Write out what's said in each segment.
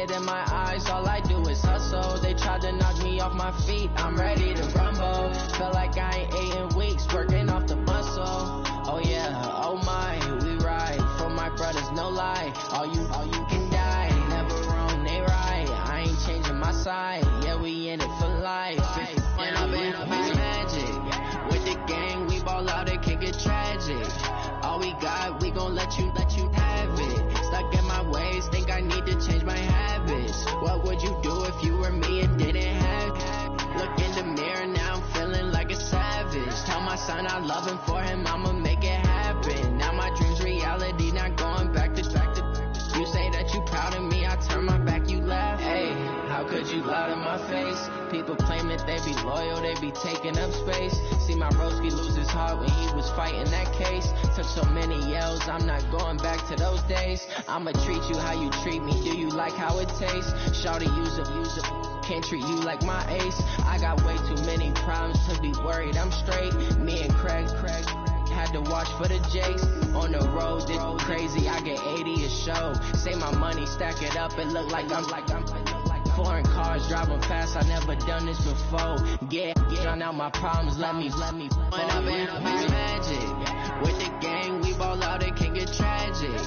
it in my eyes, all I do is hustle. They tried to knock me off my feet, I'm ready to rumble. Feel like I ain't ate in weeks, working off the muscle. Oh yeah, oh my, we ride for my brothers, no lie. All you can die, never wrong, they right. I ain't changing my side, yeah, we in it for life. And I've been magic with the gang, we ball out, it can get tragic. All we got, we gon' let you have it. Stuck in my ways, think I need to change my habits. What would you do if you were me and didn't have it? Look in the mirror, now I'm feeling like a savage. Tell my son I love him, for him I'ma make it happen. Now my dream's reality, not going back to. You say that you proud of me, I turn my back, you laugh. Hey, how could you lie to my face? People claim that they be loyal, they be taking up space. See my broski lose his heart when he was fighting that case. Took so many yells, I'm not going back to those days. I'ma treat you how you treat me, do you like how it tastes? Shawty, use it, can't treat you like my ace. I got way too many problems to be worried, I'm straight. Me and Craig had to watch for the Jakes. On the road, this crazy, I get 80 a show. Say my money, stack it up, it look like I'm foreign cars driving fast, I never done this before. Yeah, drown out my problems, let me when I'm in magic. With the gang, we ball out, it can get tragic.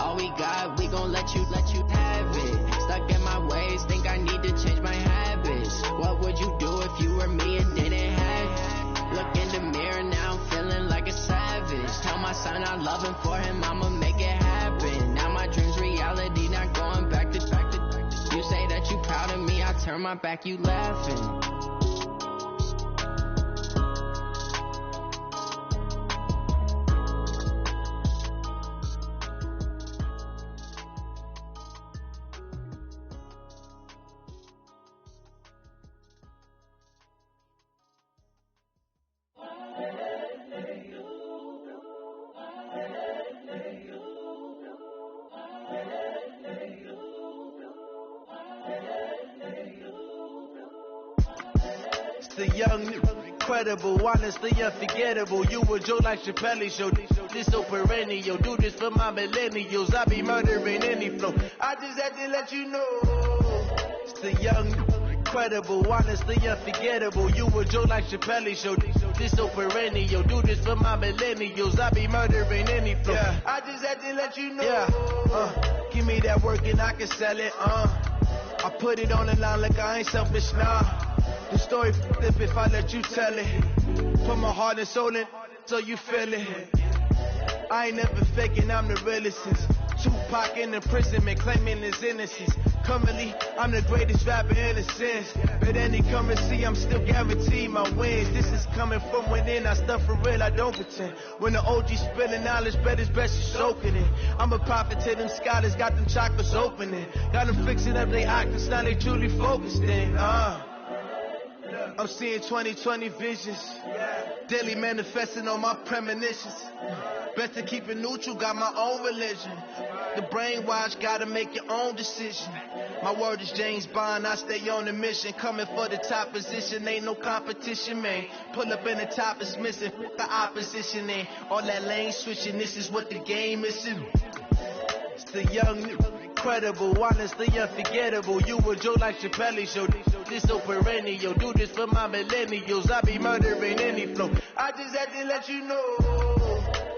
All we got, we gon' let you have it. Stuck in my ways, think I need to change my habits. What would you do if you were me and didn't have it? Look in the mirror, now I'm feeling like a savage. Tell my son I love him, for him I'ma make it happen. Now my dream's reality, not going back to. You say that you proud of me, I turn my back, you laughing. The young, incredible, honestly unforgettable. You a Joe like Chappelle show. This so perennial. Do this for my millennials. I be murdering any flow. I just had to let you know. It's the young, incredible, honestly unforgettable. You a Joe like Chappelle show. This so perennial. Do this for my millennials. I be murdering any flow. Yeah. I just had to let you know. Yeah. Give me that work and I can sell it. I put it on the line like I ain't selfish now. The story flip if I let you tell it. Put my heart and soul in so you feel it. I ain't never faking, I'm the realest since Tupac in imprisonment claiming his innocence. Currently, I'm the greatest rapper in a sense. But any currency, I'm still guaranteed my wins. This is coming from within, I stuff for real, I don't pretend. When the OG spilling knowledge, bet it's best you soaking it. I'm a prophet to them scholars, got them chakras opening. Got them fixing up they actors, now they truly focused in. I'm seeing 2020 visions, daily manifesting on my premonitions. Best to keep it neutral, got my own religion. The brainwash, gotta make your own decision. My word is James Bond, I stay on a mission. Coming for the top position, ain't no competition, man. Pull up in the top is missing, the opposition ain't. All that lane switching, this is what the game is. It's the young, incredible, honestly unforgettable. You a Joe like Chappelle show. This so perennial. Do this for my millennials. I be murdering any flow. I just had to let you know.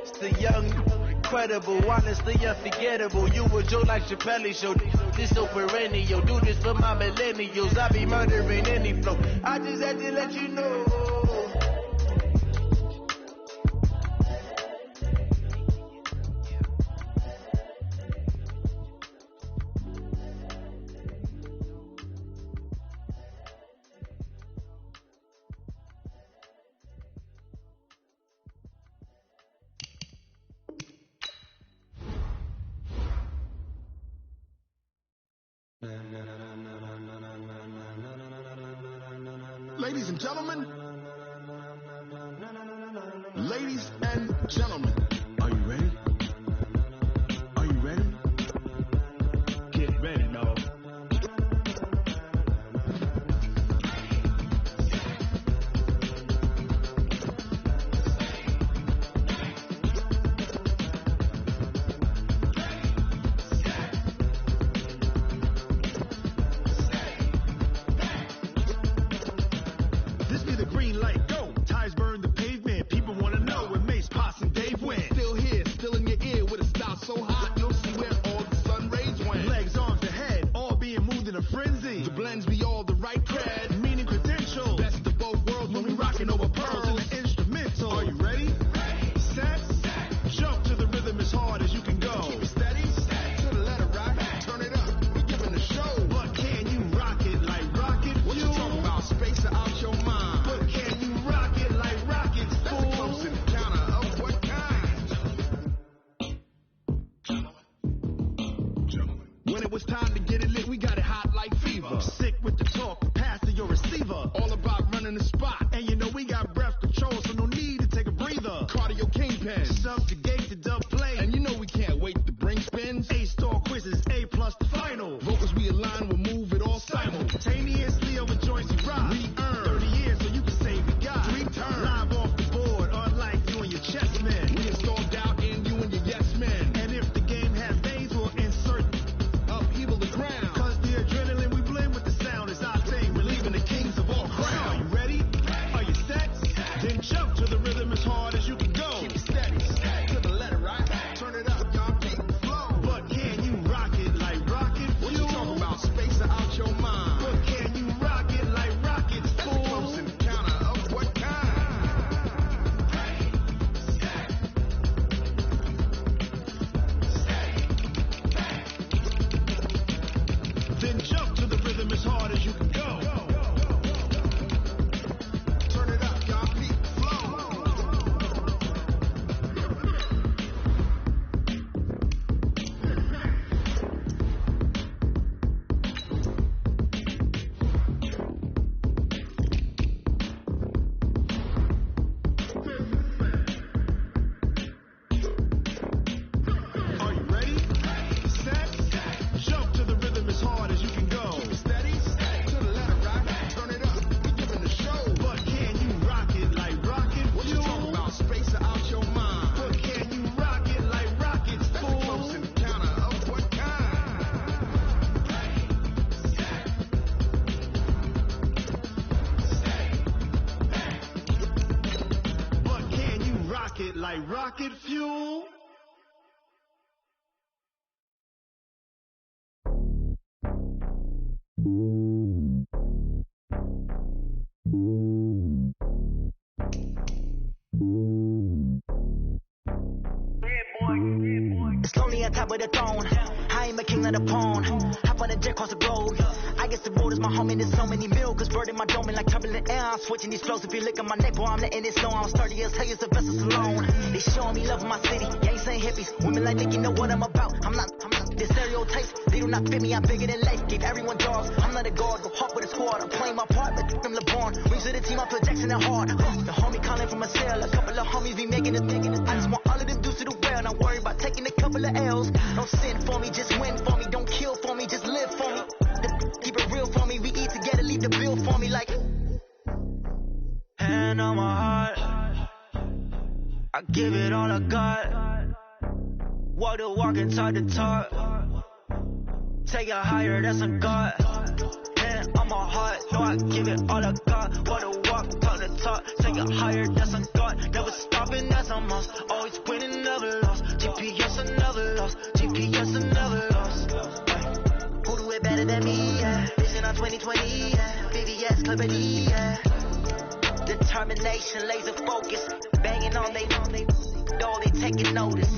It's the young, incredible, honestly unforgettable. You a Joe like Chappelle show. This so perennial. Do this for my millennials. I be murdering any flow. I just had to let you know. Ladies and gentlemen, are you ready? Are you ready? Get ready, dog. line will move it all simultaneously over joints you rock. We earn 30 years so you can say we got 3 turns. Live off the board, unlike you and your chess men. We install doubt in you and your yes men. And if the game has veins, we'll insert upheaval the ground. Cause the adrenaline we blend with the sound is our thing. We're leaving the kings of all crowns. Are you ready? Are you set? Then jump to the rhythm as hard as you can go. Keep it steady. To the letter, right? Turn it up, y'all keep the flow. But can you rock it like rocket fuel? What you talking about? Space out your mind. But can you rock it like rockets, fool? Close encounter of what kind? Then jump to the rhythm as hard as you can go. Turn it up, y'all keep the flow. Are you ready? Set. Jump to the rhythm as hard as you can go. Keep it steady. To the letter, right? Turn it up. We giving the show. But can you rock it like rocket? What you talking about? Space out your mind. But can you rock it like rockets, fool? Close encounter of what kind? But can you rock it like rocket fuel? It's lonely on top of the throne. I am a king of the pawn. Hop on a jet across the globe. I guess the road is my home and there's so many milkers burning my dome and like turbulent air. I'm switching these flows. If you look at my neck, boy, I'm letting it slow. I'm sturdy as hell, it's the vessels alone. They showing me love in my city. Gangs ain't hippies. Women like Nick, you know what I'm about. I'm not the stereotypes. They do not fit me. I'm bigger than life. Gave everyone dogs. I'm not a guard. Go hard with a squad. I'm playing my part, but I'm LeBron. Rings to the team. I put Jackson and hard. The homie calling from a cell. A couple of homies be making a thing. I just want all of them dudes to the well. Not worry about taking a couple of L's. Don't sin for me, just win for me. Don't kill for me, just live for me. Keep it real for me. We eat together, leave the bill for me like. Hand on my heart, I give it all I got. Walk the walk and talk the talk. Take it higher, that's a God. Hand on my heart, no, I give it all I got. Walk the walk, talk the talk. Take it higher, that's a God. Never stopping, that's a must. Always winning, never lost. GPS, I never lost. GPS, I never lost. Who do it better than me? Yeah. Vision on 2020. Yeah. VVS, Clippity. Yeah. Determination, laser focus. Banging on they door, they taking notice.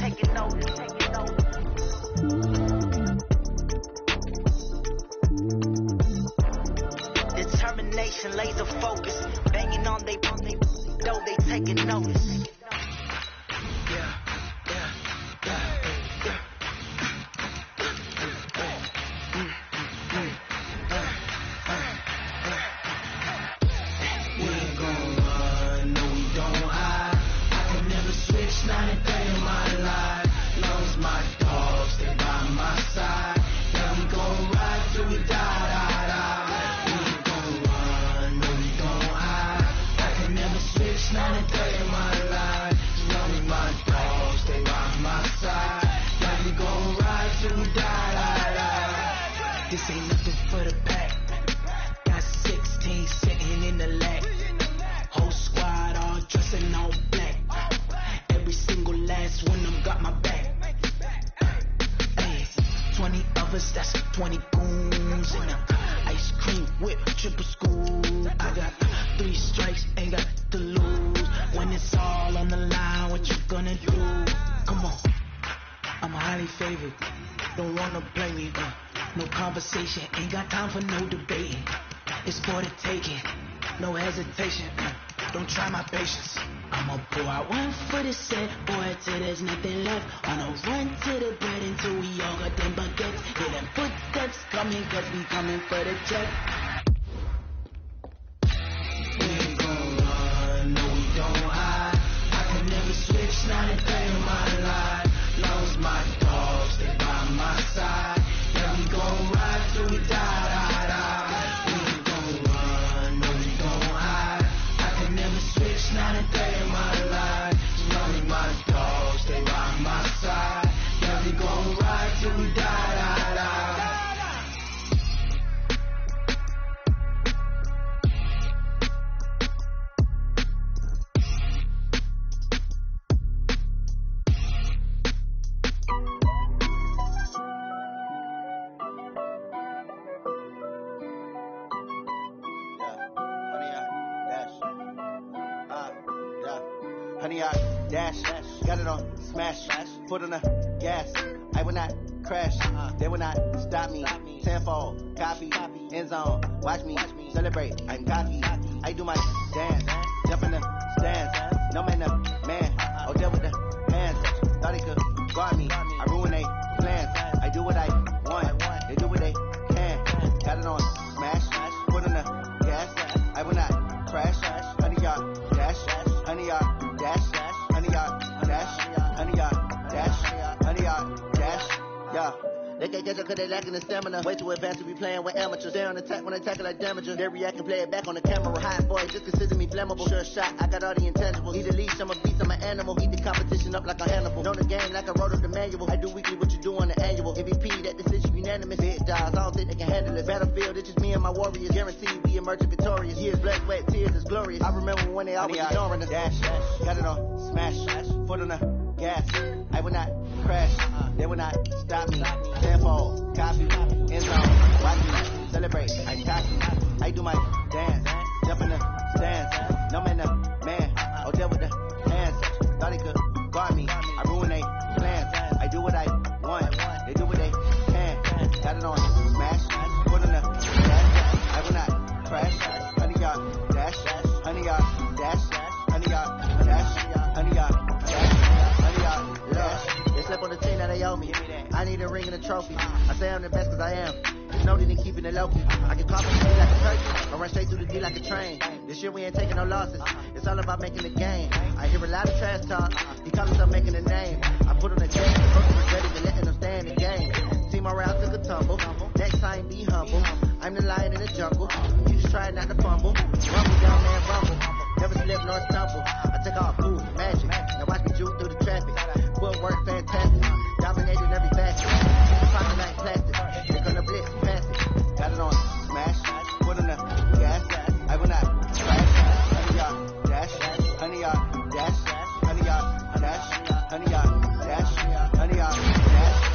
Determination, laser focus. Banging on they door, they taking notice. Yeah. Not a day in my life. Long as my dogs, they by my side. Yeah, we gon' ride till we die. We ain't gon' run, no, we gon' hide. I can never switch, not a day in my life. Long as my dogs, they by my side. Yeah, we gon' ride till we die. This ain't nothing for the pack. Got 16 sitting in the lap. Whole squad all dressing all black. Every single last one of them got my back. Hey, 20 of us, that's 20 goons. And ice cream whip, triple school. I got 3 strikes, ain't got to lose. When it's all on the line, what you gonna do? Come on, I'm highly favored. Don't wanna blame me. No conversation, ain't got time for no debating. It's for the taking, no hesitation. Don't try my patience. I'ma pour out one for the set, boy, till there's nothing left. On a run to the bread until we all got them baguettes. Hear them footsteps coming, cause we coming for the check. We ain't gon' run, no, we don't hide. I can never switch, not a day in my life. Long as my dogs, they by my side. Yeah, we gon' ride till we die. 100-yard dash. Got it on smash. Foot on the gas. I will not crash. They will not stop me. Tenfold, copy, end zone. Watch me celebrate. I'm cocky. I do my dance. Jump in the stands. No man, man. Oh, deal with the hands. Thought he could guard me. I ruin they plans. I do what I want. They do what they can. Got it on smash. Foot on the gas. I will not crash. 100-yard dash. 100-yard dash. 100-yard dash. 100-yard dash. 100-yard dash. Yeah. They can't catch up cause they lacking the stamina. Way too advanced to be playing with amateurs. Stay on attack when I tackle like damager. They react and play it back on the camera. Hot boy, just consider me flammable. Sure shot, I got all the intangibles. Need a leash, I'm a beast, I'm an animal. Eat the competition up like a Hannibal. Know the game like I wrote up the manual. I do weekly what you do on the annual. MVP, that decision unanimous. Big dogs, I don't think they can handle it. Battlefield, it's just me and my warriors. Guaranteed we emerging victorious. Years, blood, sweat, tears, is glorious. I remember when they always ignoring the dash. Got it on smash. Foot on the gas. I will not crash. They will not stop me. Tenfold, copy, end zone. Watch me celebrate. I'm cocky. I do my dance. Jump in the stands. No man, man. Oh, deal with the hands. Thought he could guard me. I ruin they plans. I do what I want. They do what they can. Got it on smash. Foot on the gas. I will not crash. 100-yard dash. 100-yard dash. 100-yard dash. 100-yard dash. 100-yard dash. They slept on the team that they owe me. I need a ring and a trophy. I say I'm the best cause I am. There's no need in keeping it local. I can cop a D like a turkey, or run straight through the D like a train. This year we ain't taking no losses. It's all about making the game. I hear a lot of trash talk. He calls himself making a name. I put on the check, ready to letting them stay in the game. See my route took a tumble. Next time be humble. I'm the lion in the jungle. You just try not to fumble. Rumble down there, rumble. Never slip nor stumble. I take off food, magic. Now watch me juke through the traffic. Footwork fantastic. Dominated every facet. Pocket like plastic. They're gonna blitz, pass it. Got it on smash. Foot on the gas. I will not crash. 100-yard dash. 100-yard dash. 100-yard dash. 100-yard dash. 100-yard dash.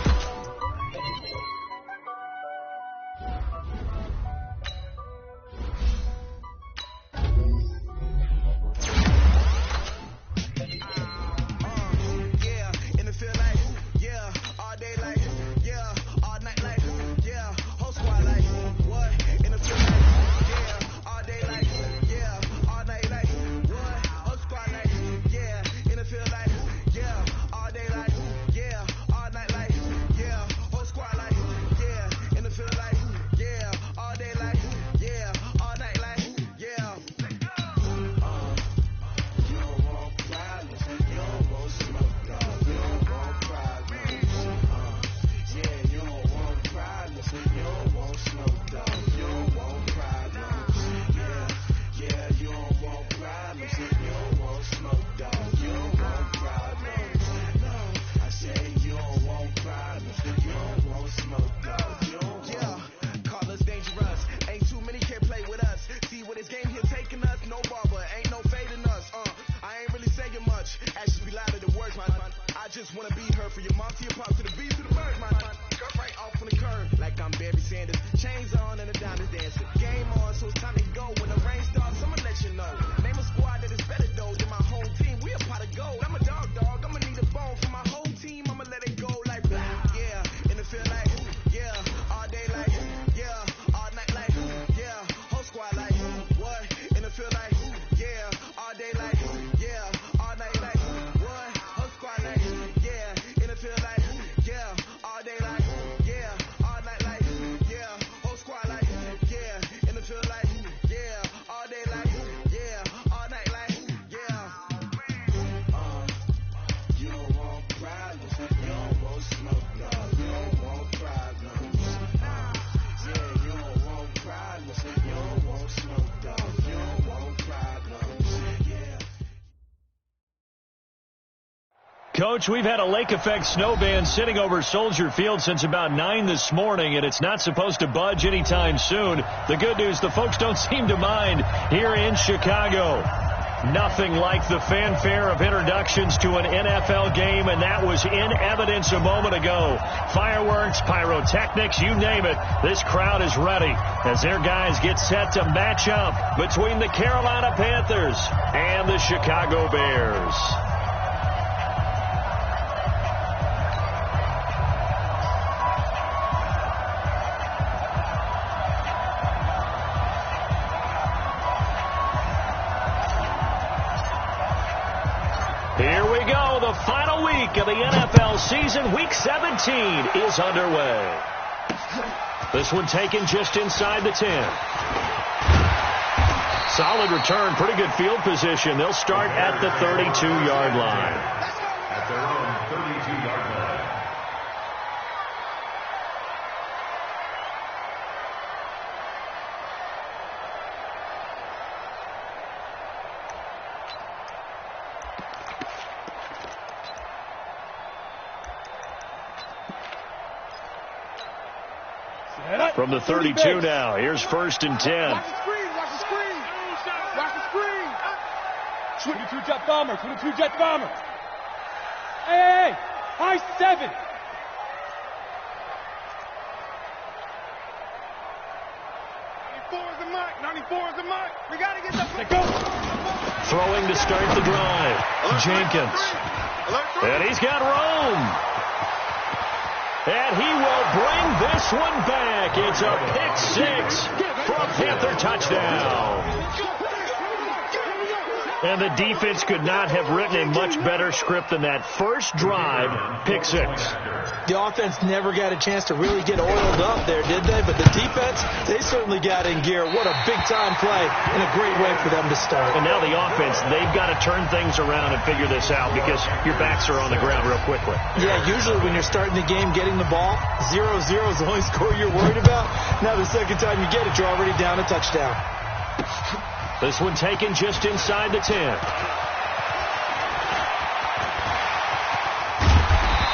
Coach, we've had a lake effect snow band sitting over Soldier Field since about 9 this morning, and it's not supposed to budge anytime soon. The good news, the folks don't seem to mind here in Chicago. Nothing like the fanfare of introductions to an NFL game, and that was in evidence a moment ago. Fireworks, pyrotechnics, you name it. This crowd is ready as their guys get set to match up between the Carolina Panthers and the Chicago Bears. Here we go. The final week of the NFL season. Week 17 is underway. This one taken just inside the 10. Solid return. Pretty good field position. They'll start at the 32-yard line. At their own 32-yard line. From the 32 now, here's 1st and 10. Watch the screen, watch the screen. Watch the screen. 22 jet bomber, 22 jet bomber. Hey, high 7. is the mark. 94 is the mark. We got to get the go. Throwing to start the drive. Jenkins. And he's got Rome. And he will bring this one back. It's a pick-6 for a Panther touchdown. And the defense could not have written a much better script than that. First drive, pick-6. The offense never got a chance to really get oiled up there, did they? But the defense, they certainly got in gear. What a big-time play and a great way for them to start. And now the offense, they've got to turn things around and figure this out because your backs are on the ground real quickly. Yeah, usually when you're starting the game, getting the ball, 0-0 is the only score you're worried about. Now the second time you get it, you're already down a touchdown. This one taken just inside the 10.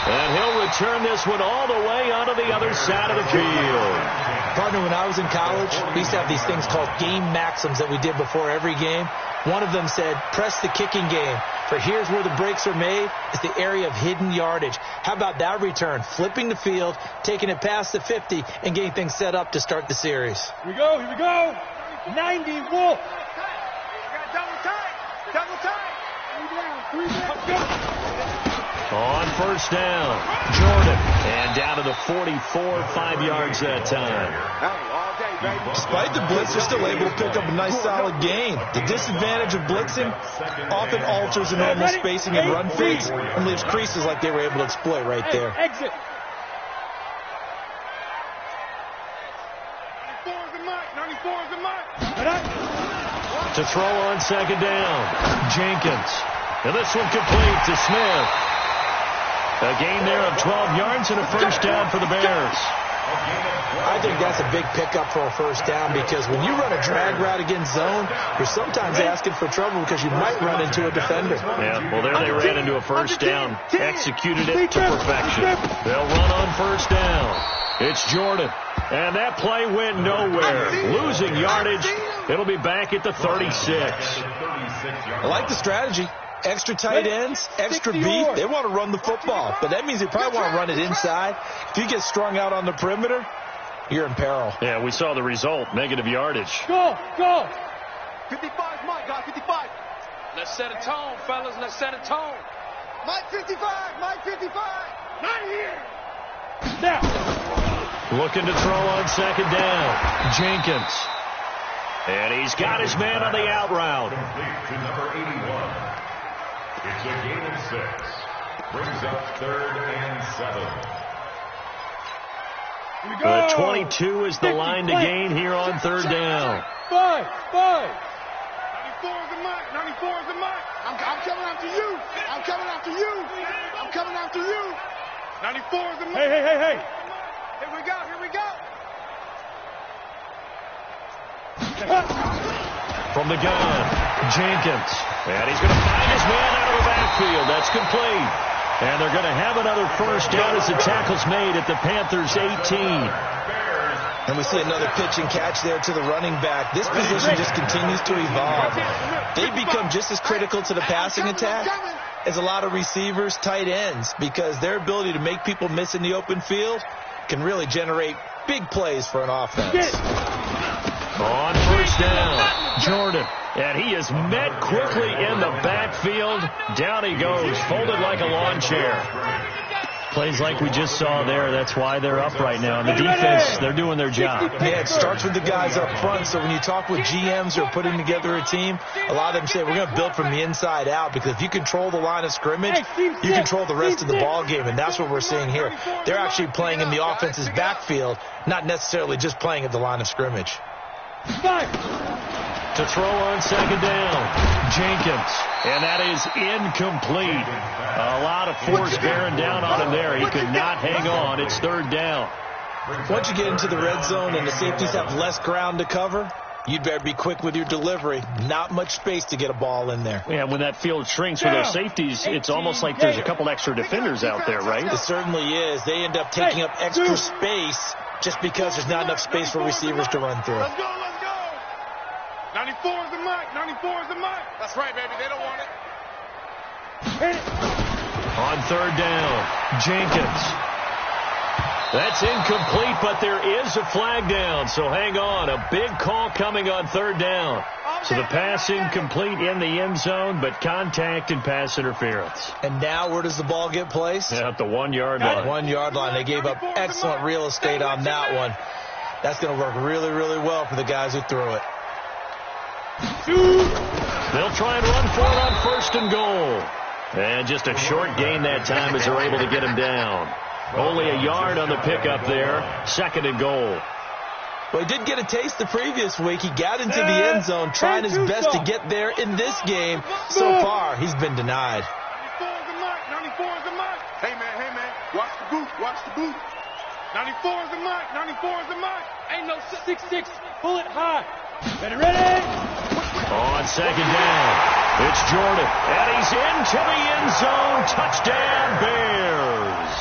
And he'll return this one all the way onto the other side of the field. Partner, when I was in college, we used to have these things called game maxims that we did before every game. One of them said, press the kicking game. For here's where the breaks are made. It's the area of hidden yardage. How about that return? Flipping the field, taking it past the 50, and getting things set up to start the series. Here we go, here we go. 90 Wolf. double tight. On first down, Jordan. And down to the 44, 5 yards that time. Despite the blitz, they're still able to pick up a nice solid gain. The disadvantage of blitzing often alters the normal spacing and run fakes and leaves creases like they were able to exploit right there. Exit. 94 is the mark. To throw on second down, Jenkins. And this one complete to Smith. A gain there of 12 yards and a first down for the Bears. I think that's a big pickup for a first down because when you run a drag route against zone, you're sometimes asking for trouble because you might run into a defender. Yeah, well, there they ran into a first down, executed it to perfection. They'll run on first down. It's Jordan. And that play went nowhere. Losing yardage. It'll be back at the 36. I like the strategy. Extra tight ends, extra beef. They want to run the football, but that means they probably want to run it inside. If you get strung out on the perimeter, you're in peril. Yeah, we saw the result. Negative yardage. Go, go. 55, Mike, guys, 55. Let's set a tone, fellas. Let's set a tone. Mike 55, Mike 55. Not here. Now. Looking to throw on second down. Jenkins. And he's got his man on the out route. Complete to number 81. It's a gain of 6. Brings up 3rd and 7. The 22 is the line to gain here on third down. 5. 94 is the mark. 94 is the mark. I'm coming after you. I'm coming after you. I'm coming after you. 94 is the mark. Hey. Here we go. Here we go. From the gun, Jenkins. And he's going to find his man out of the backfield. That's complete. And they're going to have another first down as the tackle's made at the Panthers' 18. Bears And we see another pitch and catch there to the running back. This position just continues to evolve. They've become just as critical to the passing attack as a lot of receivers, tight ends, because their ability to make people miss in the open field can really generate big plays for an offense. On first down, Jordan. And he is met quickly in the backfield. Down he goes, folded like a lawn chair. Plays like we just saw there. That's why they're up right now. And the defense, they're doing their job. Yeah, it starts with the guys up front. So when you talk with GMs who are putting together a team, a lot of them say, we're going to build from the inside out, because if you control the line of scrimmage, you control the rest of the ball game. And that's what we're seeing here. They're actually playing in the offense's backfield, not necessarily just playing at the line of scrimmage. To throw on second down, Jenkins. And that is incomplete. A lot of force bearing down on him there. He could not hang on. It's third down. Once you get into the red zone and the safeties have less ground to cover, you'd better be quick with your delivery. Not much space to get a ball in there. Yeah, when that field shrinks with those safeties, it's almost like there's a couple extra defenders out there, right? It certainly is. They end up taking up extra space just because there's not enough space for receivers to run through. Let's go, let's go. 94 is the mic. 94 is the mic. That's right, baby. They don't want it. On third down, Jenkins. That's incomplete, but there is a flag down, so hang on. A big call coming on third down. So the pass incomplete in the end zone, but contact and pass interference. And now where does the ball get placed? Yeah, at the 1 yard line. 1 yard line. They gave up excellent real estate on that one. That's going to work really, really well for the guys who threw it. They'll try and run for it on first and goal. And just a short gain that time as they're able to get him down. Only a yard on the pickup there. Second and goal. Well, he did get a taste the previous week. He got into the end zone trying his best to get there in this game. So far, he's been denied. 94 is the mic. 94 is the mic. Hey, man. Watch the boot. Watch the boot. 94 is the mic. 94 is the mic. Ain't no 6-6. Pull it high. Ready? On second down, it's Jordan, and he's into the end zone. Touchdown, Bears.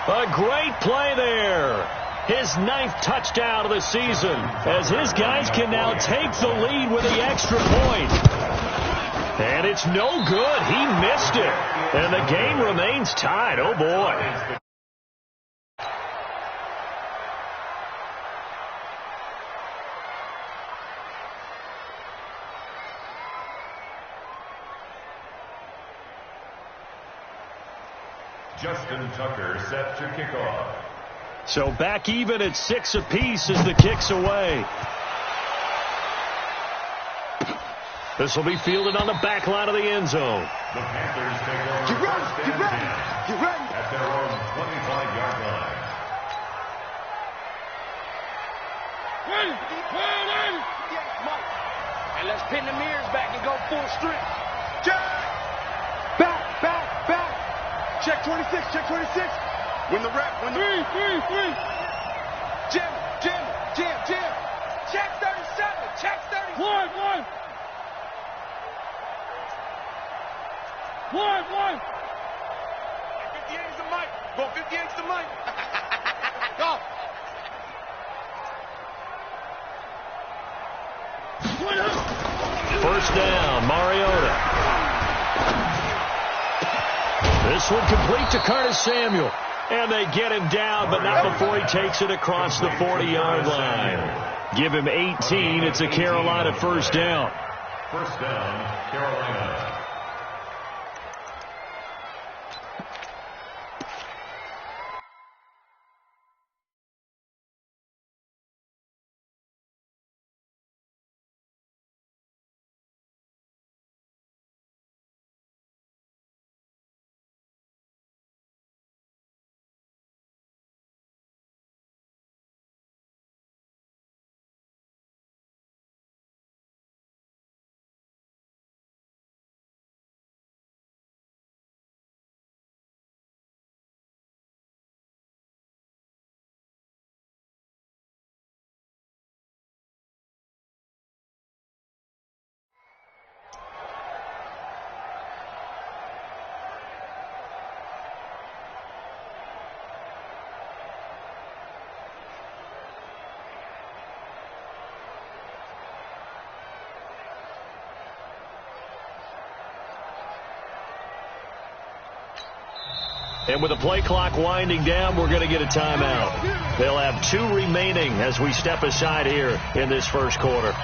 A great play there. His 9th touchdown of the season, as his guys can now take the lead with the extra point. And it's no good. He missed it. And the game remains tied. Oh, boy. Justin Tucker set to kick off. So back even at 6 apiece as the kick's away. This will be fielded on the back line of the end zone. The Panthers take over first and 10 at their own 25-yard line. Ready. And let's pin the mirrors back and go full strength. Back. Check 26. Win the rep. Win the Three. Jim. Check 37. Check 30. One. 58 is the mic. Go 58 is the mic. Go. First down, Mariota. This one complete to Curtis Samuel. And they get him down, but not before he takes it across the 40-yard line. Give him 18. It's a Carolina first down. First down, Carolina. And with the play clock winding down, we're going to get a timeout. They'll have 2 remaining as we step aside here in this first quarter.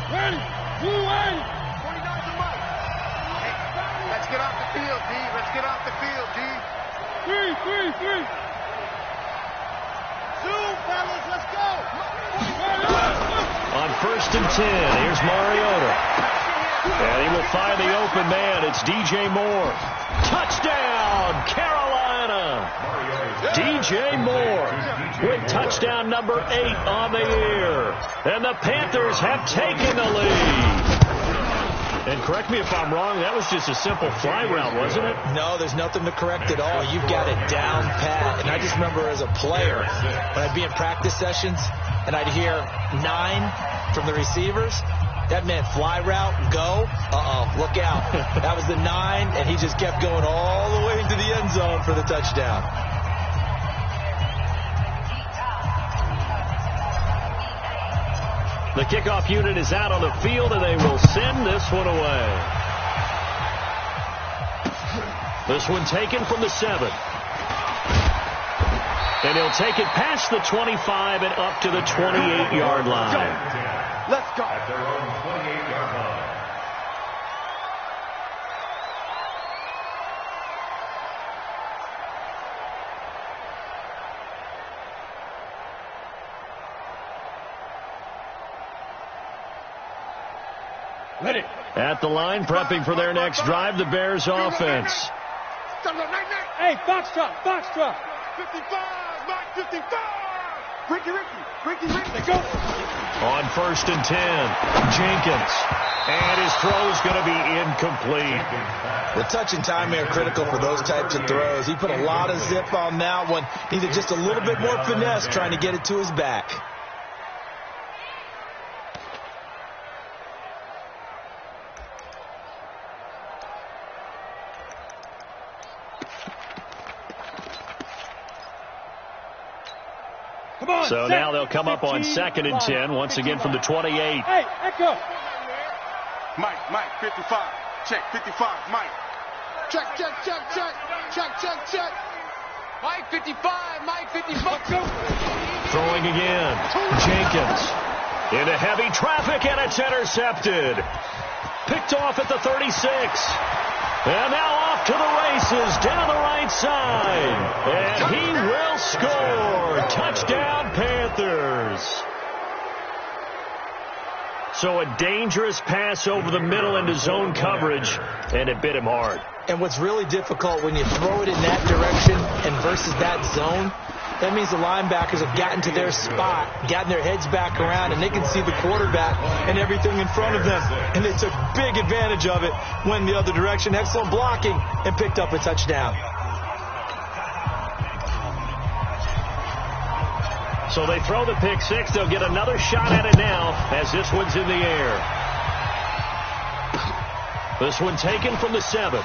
Ready. Blue way. 49's the mic. Hey, let's get off the field, D. Let's get off the field, D. 3. Zoom, fellas. Let's go. On 1st and 10, here's Mariota. And he will find the open man. It's DJ Moore. Touchdown, Carolina. DJ Moore with touchdown number 8 on the year. And the Panthers have taken the lead. And correct me if I'm wrong, that was just a simple fly route, wasn't it? No, there's nothing to correct at all. You've got it down pat. And I just remember as a player, when I'd be in practice sessions and I'd hear 9 from the receivers, that meant fly route, go. Look out. That was the 9, and he just kept going all the way into the end zone for the touchdown. The kickoff unit is out on the field, and they will send this one away. This one taken from the 7. And he'll take it past the 25 and up to the 28-yard line. Let's go. At their own 28-yard line. Ready. At the line, prepping for their next drive, the Bears offense. Hey, box drop. 55, Mike, 55. Ricky. They go. On 1st and 10, Jenkins. And his throw's going to be incomplete. The touch and timing are critical for those types of throws. He put a lot of zip on that one. Needed just a little bit more finesse trying to get it to his back. So now they'll come up on 2nd and 10, once again from the 28. Hey, echo. Mike, 55. Check, 55, Mike. Check. Mike 55, Mike 55. Throwing again. Jenkins into heavy traffic, and it's intercepted. Picked off at the 36. And now off to the races down the right side. And he will score. Touchdown, Panthers. So a dangerous pass over the middle into zone coverage, and it bit him hard. And what's really difficult when you throw it in that direction and versus that zone, that means the linebackers have gotten to their spot, gotten their heads back around, and they can see the quarterback and everything in front of them. And they took big advantage of it, went the other direction, excellent blocking, and picked up a touchdown. So they throw the pick 6. They'll get another shot at it now as this one's in the air. This one taken from the 7.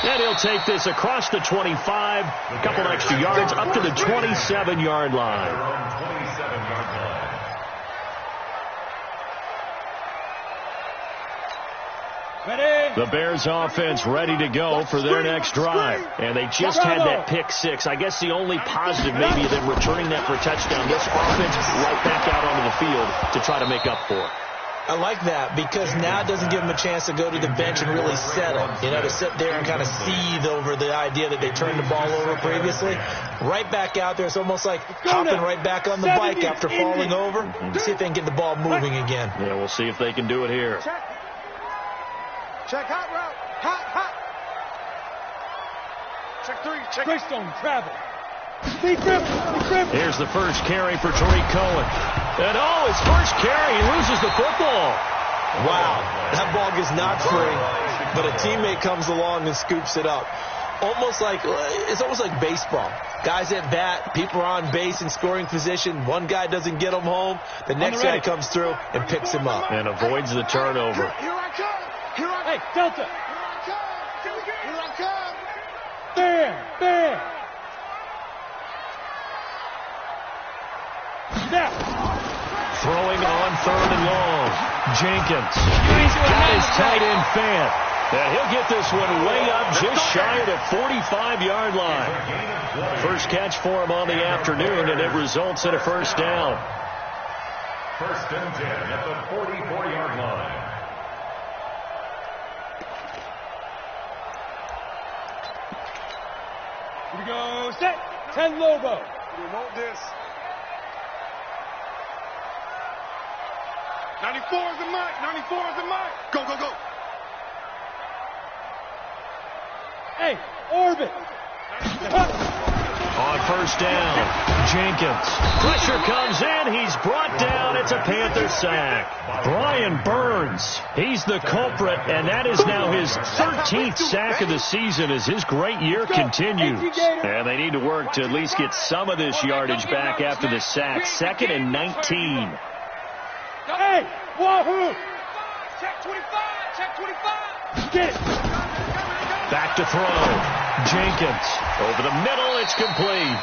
And he'll take this across the 25, a couple extra yards, up to the 27-yard line. Ready. The Bears offense ready to go for their next drive. And they just had that pick 6. I guess the only positive maybe of them returning that for a touchdown. This offense right back out onto the field to try to make up for it. I like that because now it doesn't give them a chance to go to the bench and really settle. You know, to sit there and kind of seethe over the idea that they turned the ball over previously. Right back out there. It's almost like hopping right back on the bike after falling over. See if they can get the ball moving again. Yeah, we'll see if they can do it here. Check hot route. Hot. Check 3. Check. Greystone travel. Deep grip. Here's the first carry for Tariq Cohen. And his first carry, he loses the football. Wow, that ball gets knocked free, but a teammate comes along and scoops it up. It's almost like baseball. Guys at bat, people are on base in scoring position. One guy doesn't get him home. The next guy comes through and picks him up. And avoids the turnover. Here I come. Hey, Delta. Here I come. There. Now. Throwing on 3rd and long. Jenkins. He's got his tight end fan. And he'll get this one way up just shy of the 45-yard line. First catch for him on the afternoon, and it results in a first down. First and 10 at the 44-yard line. Here we go. Set. 10 Lobo. We want this. 94 is the mic. 94 is the mic. Go, go, go. Hey, orbit. On first down, Jenkins. Pressure comes in. He's brought down. It's a Panther sack. Brian Burns, he's the culprit, and that is now his 13th sack of the season as his great year continues. And they need to work to at least get some of this yardage back after the sack. 2nd and 19. Hey, wahoo! Check 25, check 25. Get it. Back to throw. Jenkins. Over the middle, it's complete.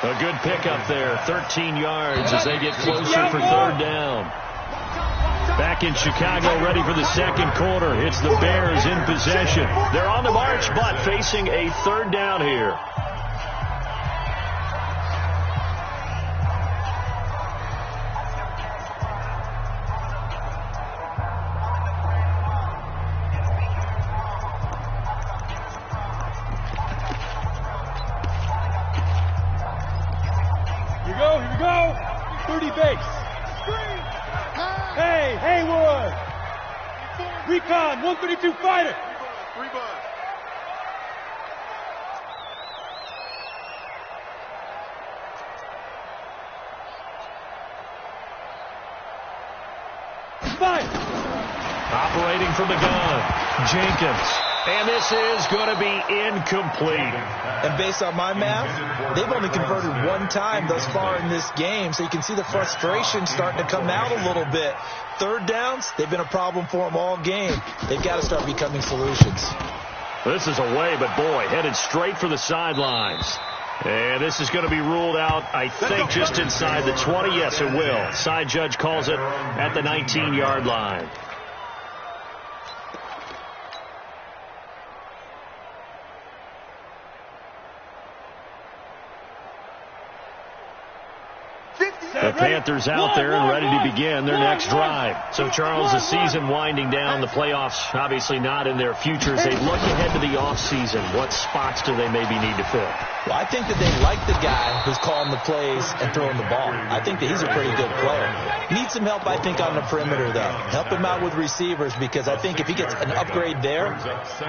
A good pickup there. 13 yards as they get closer for third down. Back in Chicago, ready for the second quarter. It's the Bears in possession. They're on the march, but facing a third down here. Here we go. 30 base. Hey, Haywood. Recon, 132 fighter. 3 bud. Fire. Operating from the gun, Jenkins. And this is going to be incomplete. And based on my math, they've only converted one time thus far in this game, so you can see the frustration starting to come out a little bit. Third downs, they've been a problem for them all game. They've got to start becoming solutions. This is away, but boy, headed straight for the sidelines. And this is going to be ruled out, I think, just inside the 20. Yes, it will. Side judge calls it at the 19-yard line. The Panthers out there and ready to begin their next drive. So, Charles, the season winding down, the playoffs obviously not in their futures. They look ahead to the offseason. What spots do they maybe need to fill? Well, I think that they like the guy who's calling the plays and throwing the ball. I think that he's a pretty good player. Needs some help, I think, on the perimeter, though. Help him out with receivers, because I think if he gets an upgrade there,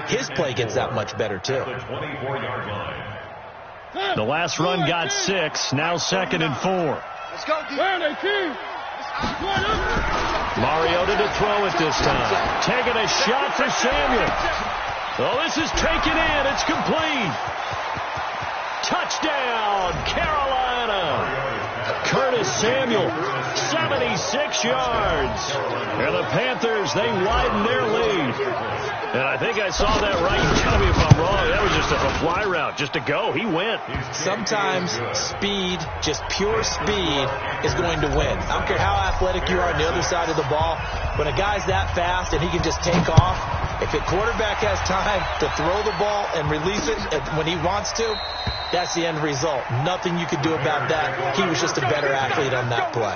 his play gets that much better, too. The 24-yard line. The last run got 6, now 2nd and 4. Let's go, D. Mariota to throw it this time. Taking a shot for Samuel. Oh, this is taken in. It's complete. Touchdown, Carolina. Curtis Samuel, 76 yards. And the Panthers, they widen their lead. And I think I saw that right. Tell me if I'm wrong. That was just a fly route, just to go. He went. Sometimes speed, just pure speed, is going to win. I don't care how athletic you are on the other side of the ball. When a guy's that fast and he can just take off, if a quarterback has time to throw the ball and release it when he wants to, that's the end result. Nothing you could do about that. He was just a better athlete on that play.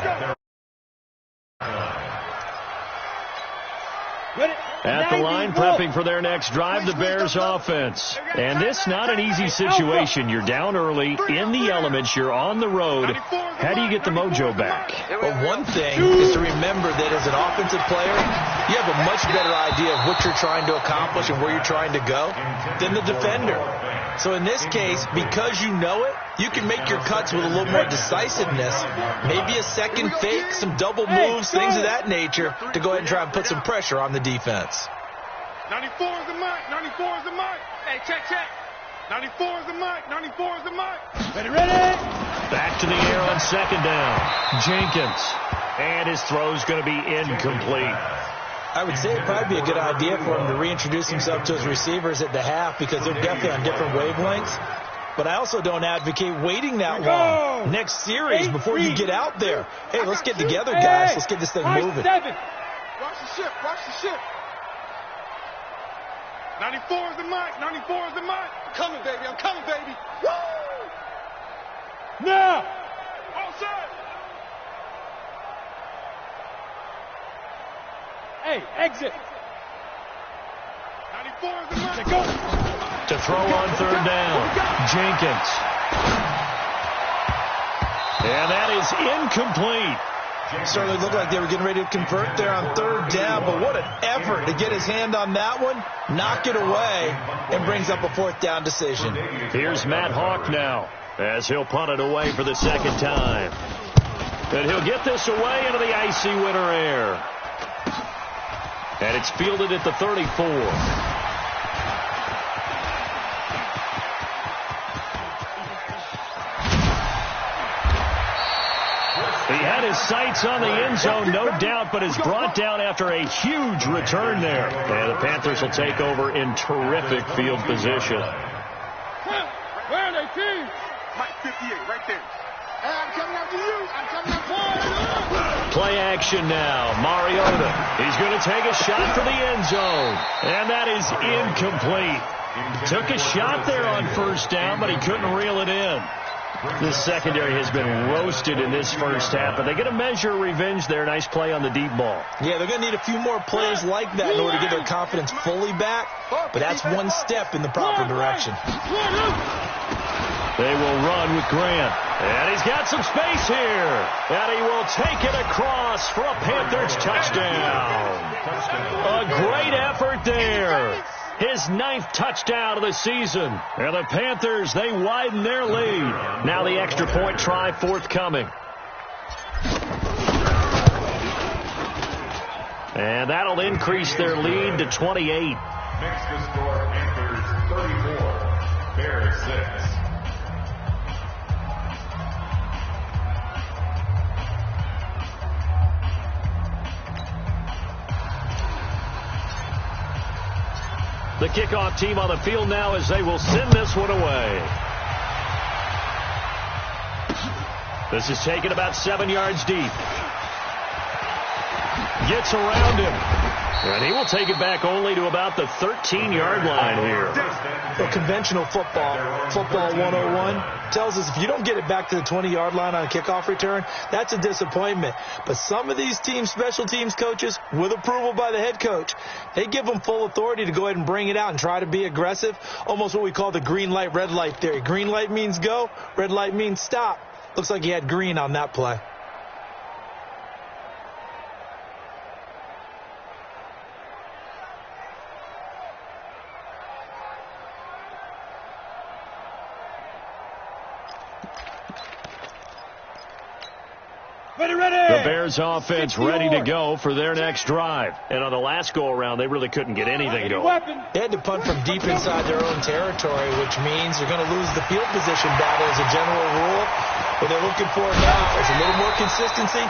At the line, prepping for their next drive, the Bears offense. And this not an easy situation. You're down early, in the elements, you're on the road. How do you get the mojo back? Well, one thing is to remember that as an offensive player, you have a much better idea of what you're trying to accomplish and where you're trying to go than the defender. So in this case, because you know it, you can make your cuts with a little more decisiveness, maybe a second fake, some double moves, things of that nature, to go ahead and try and put some pressure on the defense. 94 is the mic. 94 is the mic. Hey, check. 94 is the mic. 94 is the mic. Ready. Back to the air on 2nd down. Jenkins. And his throw's going to be incomplete. I would say it'd probably be a good idea for him to reintroduce himself to his receivers at the half, because they're definitely on different wavelengths. But I also don't advocate waiting that long next series before you get out there. Hey, let's get together, guys. Let's get this thing moving. 7. ship. Watch the ship. 94 is the mic. 94 is the mic. I'm coming, baby. I'm coming, baby. Woo! Now! All set. Hey, exit. 94 is the mic. Go. To throw on third down, Jenkins. And that is incomplete. Certainly looked like they were getting ready to convert there on third down, but what an effort to get his hand on that one, knock it away, and brings up a fourth down decision. Here's Matt Hawk now, as he'll punt it away for the second time. And he'll get this away into the icy winter air. And it's fielded at the 34. He had his sights on the end zone, no doubt, but is brought down after a huge return there. And the Panthers will take over in terrific field position. Where are they, team? Mike 58, right there. Hey, I'm coming after you. I'm coming after you. Play action now. Mariota. He's going to take a shot for the end zone. And that is incomplete. Took a shot there on first down, but he couldn't reel it in. This secondary has been roasted in this first half, but they get a measure of revenge there. Nice play on the deep ball. Yeah, they're going to need a few more plays like that in order to get their confidence fully back, but that's one step in the proper direction. They will run with Grant, and he's got some space here, and he will take it across for a Panthers touchdown. A great effort there. His 9th touchdown of the season. And the Panthers, they widen their lead. Now the extra point try forthcoming. And that'll increase their lead to 28. Next to score, Panthers 34, Bears 6. The kickoff team on the field now as they will send this one away. This is taken about 7 yards deep. Gets around him. And he will take it back only to about the 13-yard line here. Well, conventional football 101, tells us if you don't get it back to the 20-yard line on a kickoff return, that's a disappointment. But some of these teams, special teams coaches, with approval by the head coach, they give them full authority to go ahead and bring it out and try to be aggressive, almost what we call the green light, red light theory. Green light means go, red light means stop. Looks like he had green on that play. The Bears offense ready to go for their next drive. And on the last go-around, they really couldn't get anything going. They had to punt from deep inside their own territory, which means they're going to lose the field position battle as a general rule. What they're looking for now is a little more consistency,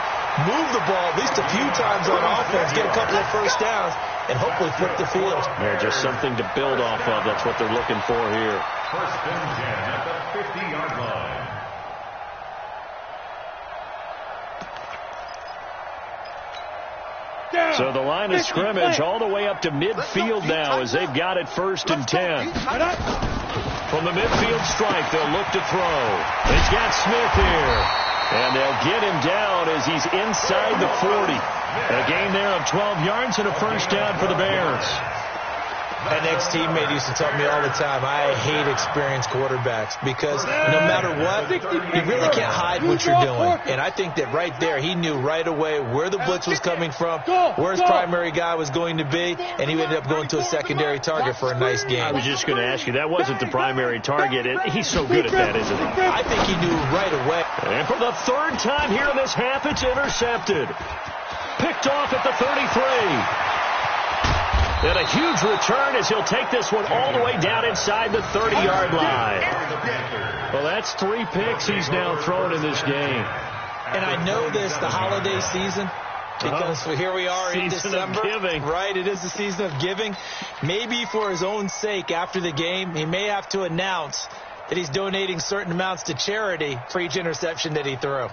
move the ball at least a few times on offense, get a couple of first downs, and hopefully flip the field. Yeah, just something to build off of. That's what they're looking for here. First and 10 at the 50-yard line. So the line of scrimmage all the way up to midfield now as they've got it first and 10. From the midfield stripe, they'll look to throw. It's got Smith here. And they'll get him down as he's inside the 40. A gain there of 12 yards and a first down for the Bears. An ex-teammate used to tell me all the time, I hate experienced quarterbacks because no matter what, you really can't hide what you're doing. And I think that right there, he knew right away where the blitz was coming from, where his primary guy was going to be, and he ended up going to a secondary target for a nice game. I was just going to ask you, that wasn't the primary target. He's so good at that, isn't he? I think he knew right away. And for the third time here in this half, it's intercepted. Picked off at the 33. And a huge return as he'll take this one all the way down inside the 30-yard line. Well, that's 3 picks he's now thrown in this game. And I know this, the holiday season, because here we are in December. Giving. Right, it is the season of giving. Maybe for his own sake after the game, he may have to announce that he's donating certain amounts to charity for each interception that he threw.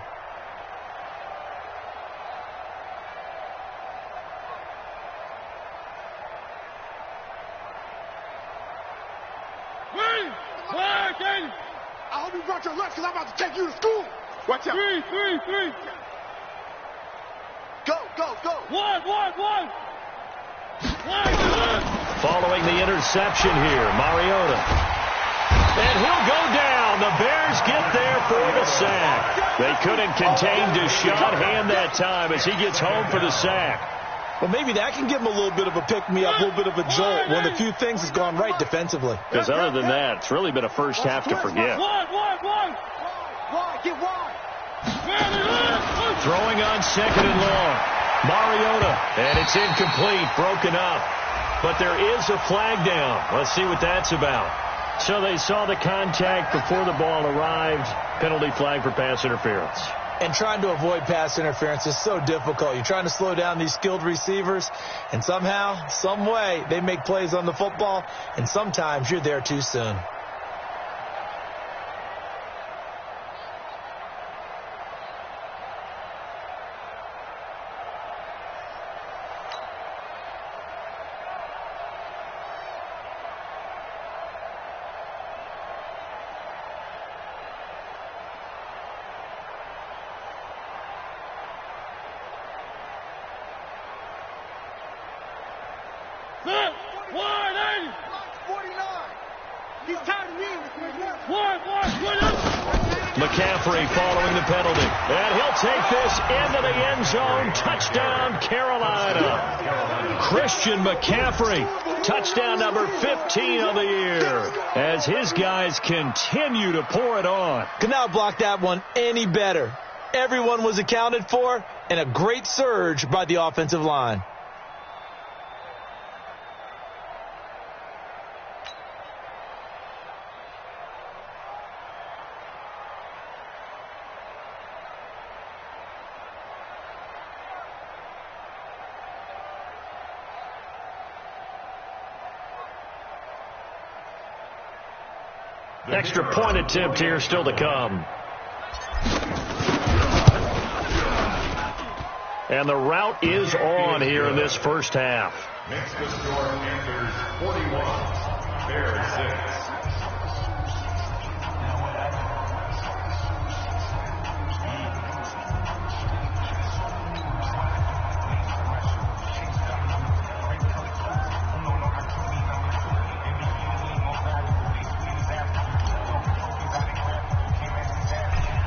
take you to school. Watch out. Three. Go. One. Following the interception here, Mariota. And he'll go down. The Bears get there for the sack. They couldn't contain Deshaun Hand that time as he gets home for the sack. Well, maybe that can give him a little bit of a pick-me-up, a little bit of a jolt. One of the few things that's gone right defensively. Because other than that, it's really been a first half to forget. One. Get wide. Throwing on second and long. Mariota. And it's incomplete, broken up. But there is a flag down. Let's see what that's about. So they saw the contact before the ball arrived. Penalty flag for pass interference. And trying to avoid pass interference is so difficult. You're trying to slow down these skilled receivers, and somehow, some way, they make plays on the football, and sometimes you're there too soon. McCaffrey following the penalty. And he'll take this into the end zone. Touchdown, Carolina. Christian McCaffrey, touchdown number 15 of the year, as his guys continue to pour it on. Could not block that one any better. Everyone was accounted for, and a great surge by the offensive line. Extra point attempt here still to come. And the route is on here in this first half. Next to score, Panthers 41, Bears 6.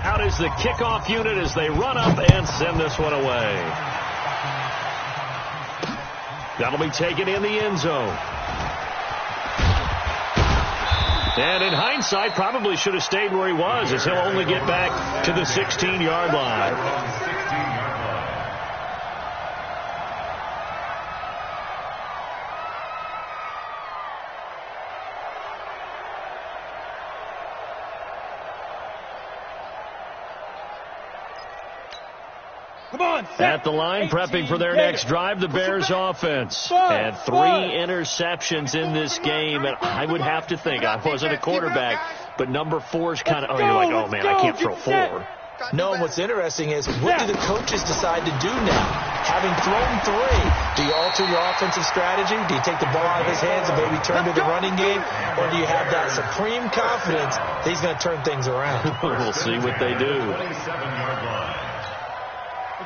Out is the kickoff unit as they run up and send this one away. That'll be taken in the end zone. And in hindsight, probably should have stayed where he was, as he'll only get back to the 16-yard line. At the line, prepping for their next drive, the Bears offense. And 3 interceptions in this game. And I would have to think, I wasn't a quarterback, but number 4's kind of, you're like, oh, man, I can't throw 4. No, and what's interesting is, what do the coaches decide to do now? Having thrown 3, do you alter your offensive strategy? Do you take the ball out of his hands and maybe turn to the running game? Or do you have that supreme confidence that he's going to turn things around? We'll see what they do. 27-yard line.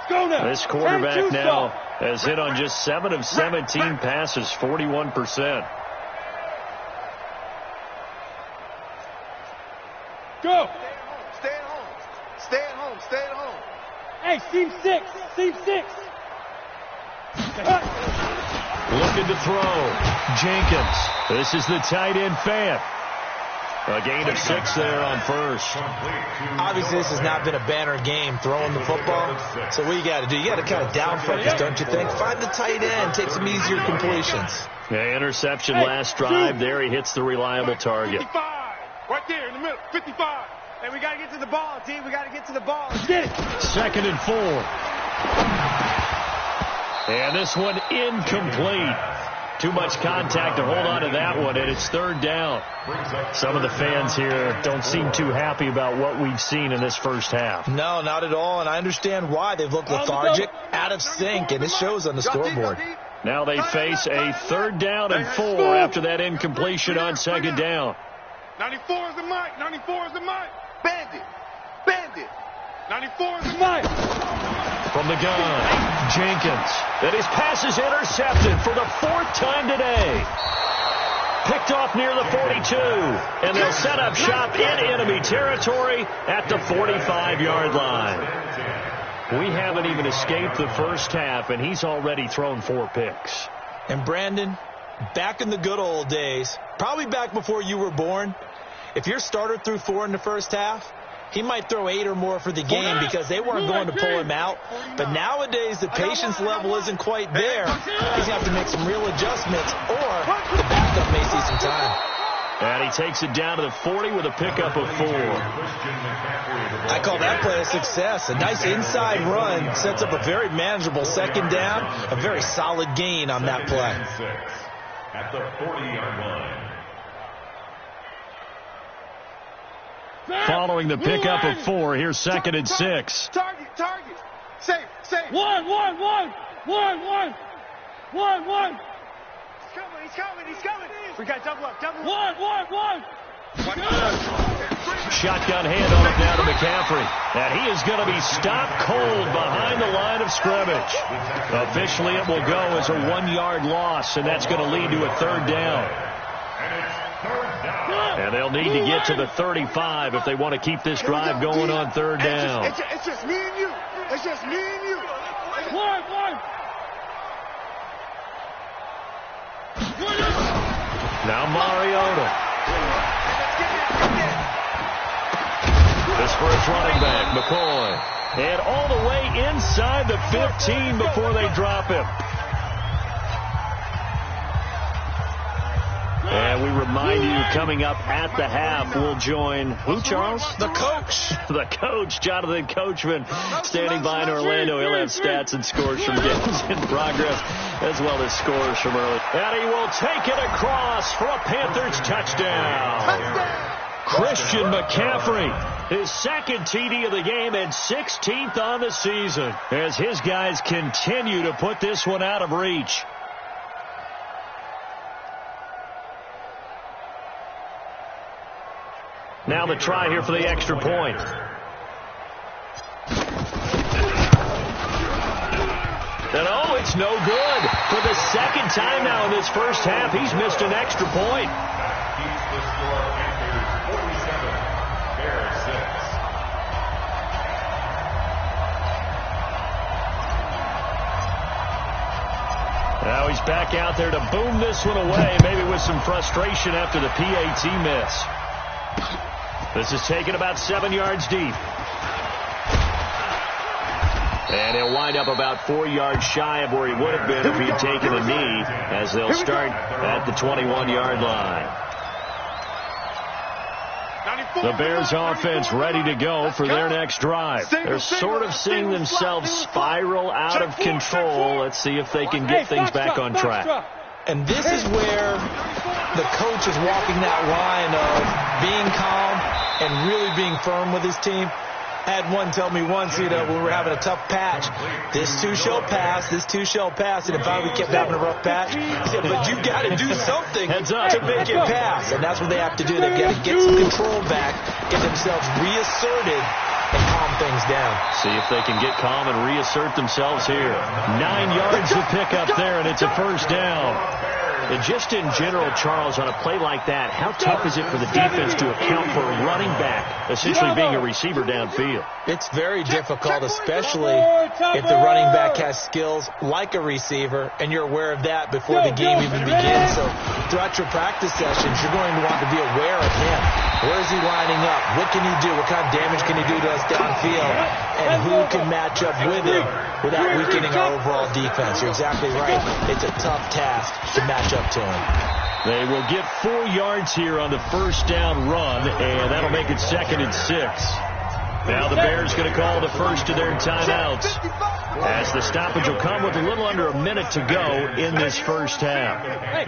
Go now. This quarterback now has hit on just 7 of 17 passes, 41%. Go. Stay at home. Stay at home. Stay at home. Hey, seam 6. Seam 6. Looking to throw. Jenkins. This is the tight end Fant. A gain of 6 there on first. Obviously, this has not been a banner game throwing the football. So what you got to do, you got to kind of down focus, don't you think? Find the tight end, take some easier completions. Yeah, interception last drive. There he hits the reliable target. 55. Right there in the middle. 55. Hey, we got to get to the ball, D. We got to get to the ball. Let's get it. 2nd and 4. And this one incomplete. Too much contact to hold on to that one, and it's 3rd down. Some of the fans here don't seem too happy about what we've seen in this first half. No, not at all, and I understand why. They've looked lethargic, out of sync, and it shows on the scoreboard. Now they face a 3rd down and 4 after that incompletion on 2nd down. 94 is the mic. 94 is the mic. Bandit. 94 is mine. From the gun, Jenkins. And his pass is intercepted for the 4th time today. Picked off near the 42. And they'll set up shop in enemy territory at the 45-yard line. We haven't even escaped the first half, and he's already thrown 4 picks. And Brandon, back in the good old days, probably back before you were born, if your starter threw 4 in the first half, he might throw 8 or more for the game because they weren't going to pull him out. But nowadays, the patience level isn't quite there. He's going to have to make some real adjustments, or the backup may see some time. And he takes it down to the 40 with a pickup of 4. I call that play a success. A nice inside run sets up a very manageable second down, a very solid gain on that play. At the 40-yard line. Following the pickup of 4, here's 2nd and 6. Target. Safe. 1. He's coming. We got double up. 1. Shotgun handoff up now to McCaffrey. And he is going to be stopped cold behind the line of scrimmage. Officially, it will go as a 1-yard loss, and that's going to lead to a 3rd down. And they'll need to get to the 35 if they want to keep this drive going on 3rd down. It's just me and you. One. Now Mariota. This for his running back, McCoy. And all the way inside the 15 before they drop him. And we remind you, coming up at the half, we'll join who, Charles? The coach. The coach, Jonathan Coachman, standing by in Orlando. He'll have stats and scores from games in progress, as well as scores from early. And he will take it across for a Panthers touchdown. Christian McCaffrey, his 2nd TD of the game and 16th on the season, as his guys continue to put this one out of reach. Now the try here for the extra point. And oh, it's no good. For the 2nd time now in this first half, he's missed an extra point. Keeps the score Panthers 47, Bears 6. Now he's back out there to boom this one away, maybe with some frustration after the PAT miss. This is taken about 7 yards deep. And he'll wind up about 4 yards shy of where he would have been if he'd taken a knee, as they'll start at the 21-yard line. The Bears offense ready to go for their next drive. They're sort of seeing themselves spiral out of control. Let's see if they can get things back on track. And this is where the coach is walking that line of being calm and really being firm with his team. I had one tell me once, when we were having a tough patch, this too shall pass, and if we kept having a rough patch, he said, but you got to do something to make it pass. And that's what they have to do. They've got to get some control back, get themselves reasserted, and calm things down. See if they can get calm and reassert themselves here. 9 yards to pick up there, and it's a 1st down. And just in general, Charles, on a play like that, how tough is it for the defense to account for a running back essentially being a receiver downfield? It's very difficult, especially if the running back has skills like a receiver, and you're aware of that before the game even begins. So throughout your practice sessions, you're going to want to be aware of him. Where is he lining up? What can he do? What kind of damage can he do to us downfield? And who can match up with him without weakening our overall defense? You're exactly right. It's a tough task to match up to him. They will get 4 yards here on the 1st down run, and that'll make it 2nd and 6. Now the Bears going to call the first of their timeouts, as the stoppage will come with a little under a minute to go in this first half. Hey,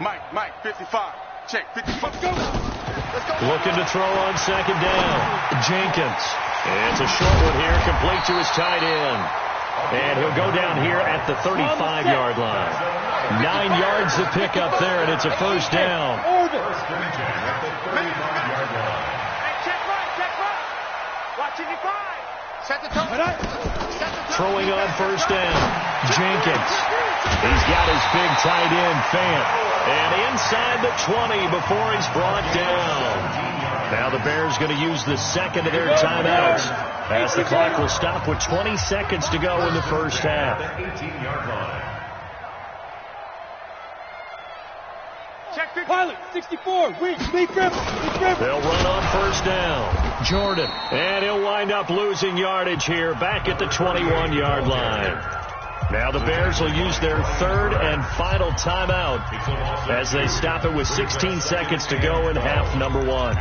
Mike, 55. Check, 55. Let's go. Looking to throw on 2nd down. Jenkins. And it's a short one here, complete to his tight end. And he'll go down here at the 35-yard line. 9 yards to pick up there, and it's a 1st down. Throwing on first down, Jenkins. He's got his big tight end, Fant. And inside the 20 before he's brought down. Now the Bears going to use the second of their timeouts as the clock will stop with 20 seconds to go in the first half. Pilot, 64, Lee Griffin. They'll run on first down. Jordan, and he'll wind up losing yardage here back at the 21-yard line. Now the Bears will use their third and final timeout as they stop it with 16 seconds to go in half number one.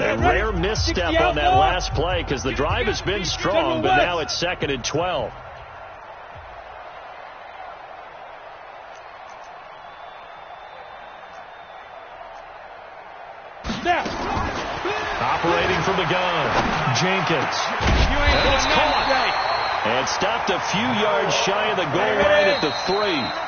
A rare misstep on that last play because the drive has been strong, but now it's 2nd and 12. Operating from the gun, Jenkins. And it's caught. And stopped a few yards shy of the goal line at the 3.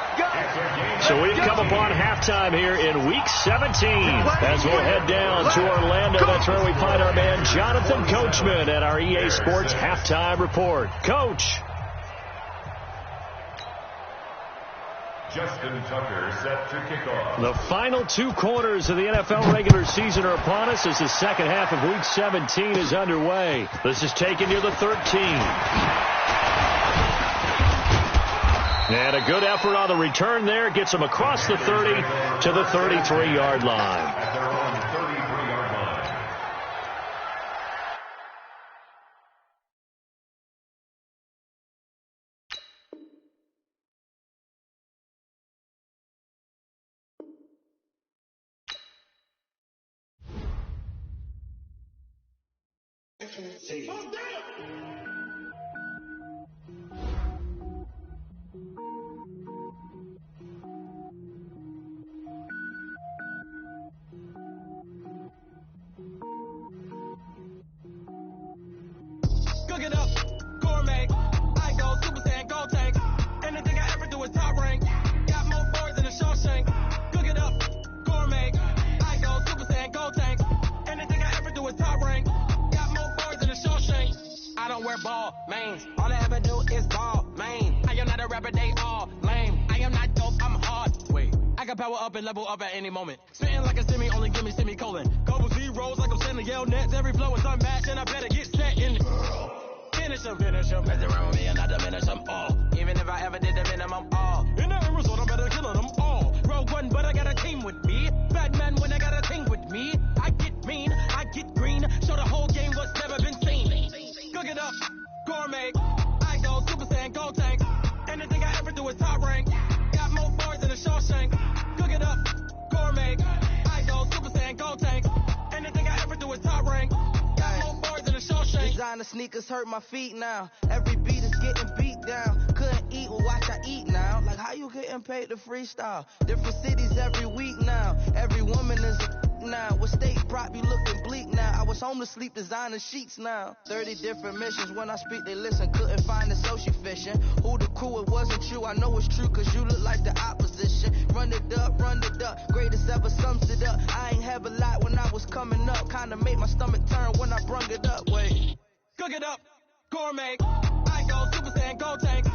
So we've come upon halftime here in Week 17 as we'll head down to Orlando. That's where we find our man Jonathan Coachman at our EA Sports Halftime Report. Coach. Justin Tucker set to kick off. The final 2 quarters of the NFL regular season are upon us as the second half of Week 17 is underway. This is taken near the 13. And a good effort on the return there. Gets them across the 30 to the 33-yard line. At their own 33-yard line. Cook it up, gourmet. I go Super Saiyan, go tank. Anything I ever do is top rank. Got more boards than a Shawshank. Cook it up, gourmet. I go Super Saiyan, go tank. Anything I ever do is top rank. Got more boards than a Shawshank. I don't wear ball mains. All I ever do is ball main. I am not a rapper, they all lame. I am not dope, I'm hard. Wait, I can power up and level up at any moment. Spitting like a semi, only give me semicolon. Couple zeros like I'm sending yell nets. Every flow is unmatched and I better get set in. Finish them. Mess around with me and I diminish them all. Even if I ever did the minimum all. In the end result, I'm better killing them all. Rogue One, but I got a team with me. Batman when I got a team with me. I get mean, I get green. Show the whole game what's never been seen. Cook it up, gourmet. I go Super Saiyan, go tank. Anything I ever do is top rank. Got more bars than a Shawshank. Cook it up, gourmet. I go Super Saiyan, go tank. Anything I ever do is top rank. Designer sneakers hurt my feet now. Every beat is getting beat down. Couldn't eat, well watch I eat now. Like how you getting paid to freestyle? Different cities every week now. Every woman is a now. With state prop be looking bleak now. I was home to sleep designing sheets now. 30 different missions. When I speak they listen. Couldn't find the social fishing. Who the crew, it wasn't you. I know it's true cause you look like the opposition. Run it up. Greatest ever sums it up. I ain't have a lot when I was coming up. Kinda made my stomach turn when I brung it up. Wait. Cook it up, gourmet. I go Super Saiyan, go tank.